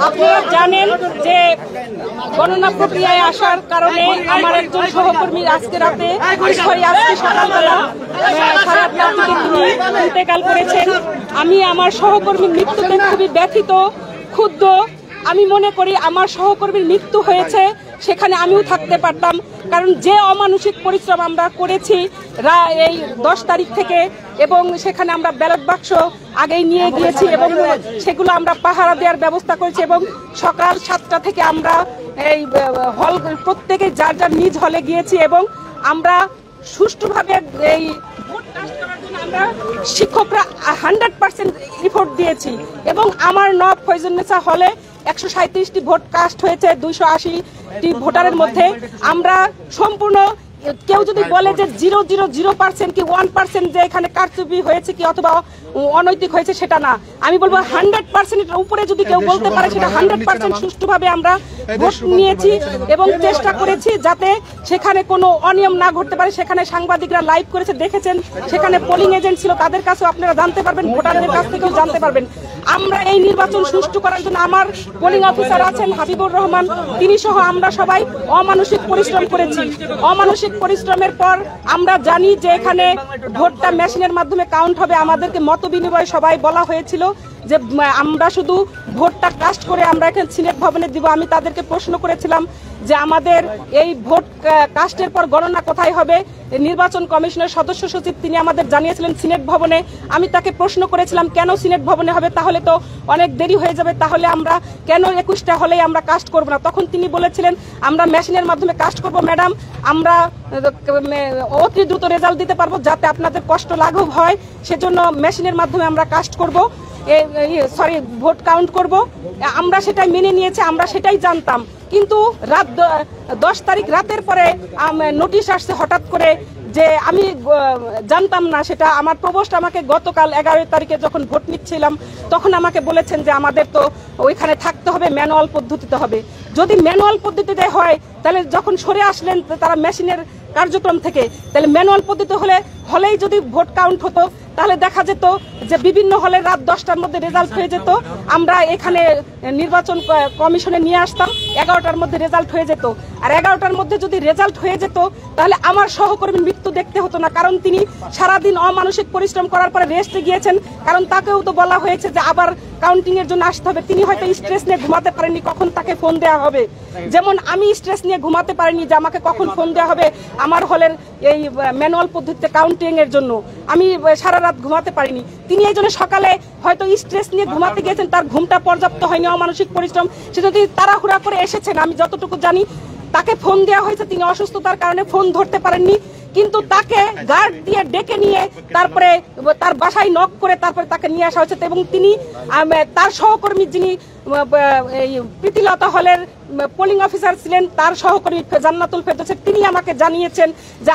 আপনারা জানেন যে গণনা প্রক্রিয়ায় আসার কারণে আমার একজন সহকর্মী আজকে সকালবেলা 8:30 থেকে তিনি ইন্তেকাল করেছেন। আমি আমার সহকর্মীর মৃত্যুতে খুবই ব্যথিত, ক্ষুব্ধ। আমি মনে করি আমার সহকর্মীর মৃত্যু হয়েছে, সেখানে আমিও থাকতে পারতাম, কারণ যে অমানুষিক পরিশ্রম আমরা করেছি এই 10 তারিখ থেকে, এবং সেখানে আমরা ব্যালট বাক্স আগেই নিয়ে গিয়েছি এবং সেগুলো আমরা পাহারা দেওয়ার ব্যবস্থা করেছি, এবং সকাল 7টা থেকে আমরা এই হল প্রত্যেকে যার যার নিজ হলে গিয়েছি এবং আমরা সুষ্ঠুভাবে এই ভোট কাস্ট করার জন্য আমরা শিক্ষকরা 100% এফোর্ট দিয়েছি, এবং আমার নব ফয়জুন্নেসা হলে 137টি ভোট কাস্ট হয়েছে 280টি ভোটারের মধ্যে। আমরা সম্পূর্ণ, কেউ যদি বলে যে 0.0% কি 1% যে এখানে কারচুপি হয়েছে কি অথবা অনৈতিক হয়েছে, সেটা না। আমি বলবো 100%-এর উপরে যদি কেউ বলতে পারে, সেটা 100% সুষ্ঠুভাবে আমরা ভোট নিয়েছি এবং চেষ্টা করেছি যাতে সেখানে কোনো অনিয়ম না ঘটতে পারে। সেখানে সাংবাদিকরা লাইভ করেছে, দেখেছেন, সেখানে পোলিং এজেন্ট ছিল, তাদের কাছেও আপনারা জানতে পারবেন, ভোটারদের কাছ থেকেও জানতে পারবেন। আমরা এই নির্বাচন সুষ্ঠু করার জন্য আমার পোলিং অফিসার আছেন হাবিবুর রহমান, তিনি সহ আমরা সবাই অমানসিক পরিশ্রম করেছি। অমানসিক পরিশ্রমের পর আমরা জানি যে এখানে ভোটটা মেশিনের মাধ্যমে কাউন্ট হবে। আমাদেরকে মত বিনিময় সবাই বলা হয়েছিল যে আমরা শুধু ভোটটা কাস্ট করে আমরা এখানে সিনেট ভবনে দিব। আমি তাদেরকে প্রশ্ন করেছিলাম যে আমাদের এই ভোট কাস্টের পর গণনা কোথায় হবে। নির্বাচন কমিশনের সদস্য সচিব তিনি আমাদের জানিয়েছিলেন সিনেট ভবনে। আমি তাকে প্রশ্ন করেছিলাম কেন সিনেট ভবনে হবে, তাহলে তো অনেক দেরি হয়ে যাবে, তাহলে আমরা কেন 21টা হলেই আমরা কাস্ট করব না। তখন তিনি বলেছিলেন আমরা মেশিনের মাধ্যমে কাস্ট করব ম্যাডাম, আমরা অতি দ্রুত রেজাল্ট দিতে পারবো, যাতে আপনাদের কষ্ট লাঘব হয়, সেজন্য মেশিনের মাধ্যমে আমরা কাস্ট করব, ভোট কাউন্ট করব। আমরা সেটাই মেনে নিয়েছি, আমরা সেটাই জানতাম। কিন্তু রাত 10 তারিখ রাতের পরে নোটিশ আসছে হঠাৎ করে, যে আমি জানতাম না সেটা। আমার প্রভোস্ট আমাকে গতকাল 11 তারিখে যখন ভোট নিচ্ছিলাম তখন আমাকে বলেছেন যে আমাদের তো ওইখানে থাকতে হবে, ম্যানুয়াল পদ্ধতিতে হবে। যদি ম্যানুয়াল পদ্ধতিতে হয় তাহলে যখন সরে আসলেন তারা মেশিনের কার্যক্রম থেকে, তাহলে ম্যানুয়াল পদ্ধতি হলেই যদি ভোট কাউন্ট হতো তাহলে দেখা যেত যে বিভিন্ন হলে রাত 10টার মধ্যে রেজাল্ট হয়ে যেত। আমরা এখানে নির্বাচন কমিশনে নিয়ে আসতাম, 11টার মধ্যে রেজাল্ট হয়ে যেত। আর 11টার মধ্যে যদি রেজাল্ট হয়ে যেত তাহলে আমার সহকর্মীর মৃত্যু দেখতে হতো না, কারণ তিনি সারাদিন অমানসিক পরিশ্রম করার পরে রেস্টে গিয়েছেন। কারণ তাকেও তো বলা হয়েছে যে আবার কাউন্টিং এর জন্য আসতে হবে। তিনি হয়তো স্ট্রেস নিয়ে ঘুমাতে পারেননি কখন তাকে ফোন দেওয়া হবে, যেমন আমি স্ট্রেস নিয়ে ঘুমাতে পারিনি যে আমাকে কখন ফোন দেওয়া হবে আমার হলের এই ম্যানুয়াল পদ্ধতিতে কাউন্টিং এর জন্য। আমি সারা রাত ঘুমাতে পারিনি। তিনি এই জন্য সকালে হয়তো স্ট্রেস নিয়ে ঘুমাতে গিয়েছেন, তার ঘুমটা পর্যাপ্ত হয়নি, অমানসিক পরিশ্রম, সেটা তিনি তাড়াহুড়া করে এসেছেন। আমি যতটুকু জানি তাকে ফোন দেওয়া হয়েছে, তিনি অসুস্থতার কারণে ফোন ধরতে পারেননি, কিন্তু তাকে গার্ড দিয়ে ডেকে নিয়ে তারপরে তার বাসায় নক করে তারপরে তাকে নিয়ে আসা হয়েছে। এবং তিনি তার সহকর্মী যিনি প্রীতিলতা হলের পোলিং অফিসার ছিলেন, তার সহকর্মী জান্নাতুল ফেরদৌস, তিনি আমাকে জানিয়েছেন যে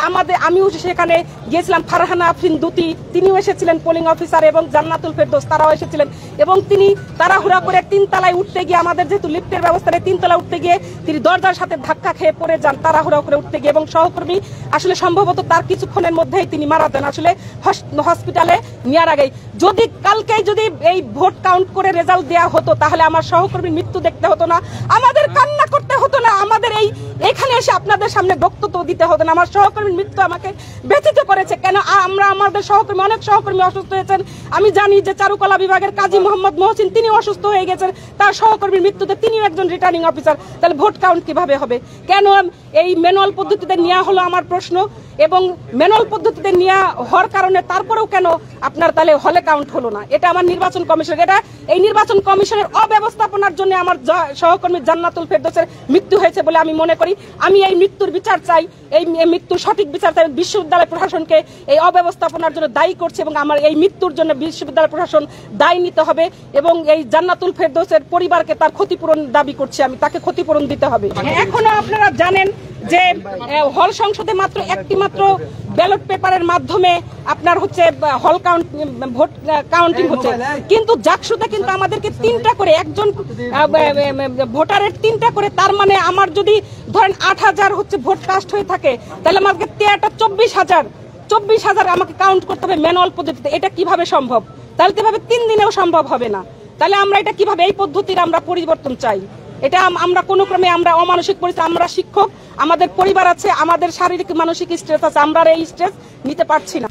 আমিও সেখানে গিয়েছিলাম। ফারহানা আফরিন দুতি তিনিও এসেছিলেন পোলিং অফিসার, এবং জান্নাতুল ফেরদৌস তারাও এসেছিলেন। এবং তিনি তাড়াহুড়া করে 3 তলায় উঠতে গিয়ে, আমাদের যেহেতু লিফটের ব্যবস্থা নেই, 3 তলায় উঠতে গিয়ে তিনি দরজার সাথে ধাক্কা খেয়ে পড়ে যান তাড়াহুড়া করে উঠতে গিয়ে, এবং সহকর্মী আসলে সম্ভবত তার কিছুক্ষণের মধ্যেই তিনি মারা যান আসলে হসপিটালে নেওয়ার আগেই। যদি কালকেই যদি এই ভোট কাউন্ট করে রেজাল্ট দেওয়া হতো তাহলে আমার সহকর্মীর মৃত্যু দেখতে হতো না, আমাদের কান্না করতে হতো না, আমাদের এখানে এসে আপনাদের সামনে বক্তব্য দিতে হতো না। আমার সহকর্মীর মৃত্যু আমাকে ব্যথিত করেছে। কেন আমাদের সহকর্মী, অনেক সহকর্মী অসুস্থ হয়েছেন। আমি জানি যে চারুকলা বিভাগের কাজী মোহাম্মদ মহসিন তিনি অসুস্থ হয়ে গেছেন, তার সহকর্মীর মৃত্যুতে তিনিও একজন রিটার্নিং অফিসার। তাহলে ভোট কাউন্ট কিভাবে হবে? কেন এই ম্যানুয়াল পদ্ধতিতে নেওয়া হলো আমার প্রশ্ন। এবং ম্যানুয়াল পদ্ধতিতে নেওয়া হওয়ার কারণে তারপরেও কেন আপনার তাহলে হলে কাউন্ট হলো না? এটা আমার নির্বাচন কমিশন, এটা এই নির্বাচন কমিশনের অব্যবস্থাপনার জন্য আমার সহকর্মী জান্নাতুল ফেরদৌসের মৃত্যু হয়েছে বলে আমি মনে করি। আমি এই মৃত্যুর বিচার চাই, এই মৃত্যুর সঠিক বিচার চাই। বিশ্ববিদ্যালয় প্রশাসনকে এই অব্যবস্থাপনার জন্য দায়ী করছে, এবং আমার এই মৃত্যুর জন্য বিশ্ববিদ্যালয় প্রশাসন দায়ী নিতে হবে, এবং এই জান্নাতুল ফেরদৌসের পরিবারকে তার ক্ষতিপূরণ দাবি করছে আমি, তাকে ক্ষতিপূরণ দিতে হবে। এখনো আপনারা জানেন যে হল সংসদে মাত্র একটি মাত্র ব্যালট পেপারের মাধ্যমে আপনার হচ্ছে হল ভোট কাউন্টিং হচ্ছে, কিন্তু জাকসুতে কিন্তু আমাদেরকে 3টা করে, একজন ভোটারের 3টা করে। তার মানে আমার যদি ধরেন 8,000 হচ্ছে ভোট কাস্ট হয়ে থাকে, তাহলে আমাকে 24,000 আমাকে কাউন্ট করতে হবে ম্যানুয়াল পদ্ধতিতে। এটা কিভাবে সম্ভব? তাহলে তো এভাবে 3 দিনেও সম্ভব হবে না। তাহলে আমরা এটা কিভাবে, এই পদ্ধতির আমরা পরিবর্তন চাই। এটা আমরা কোনো ক্রমে আমরা অমানসিক পরিস্থিতি, আমরা শিক্ষক, আমাদের পরিবার আছে, আমাদের শারীরিক মানসিক স্ট্রেস আছে, আমরা এই স্ট্রেস নিতে পারছি না।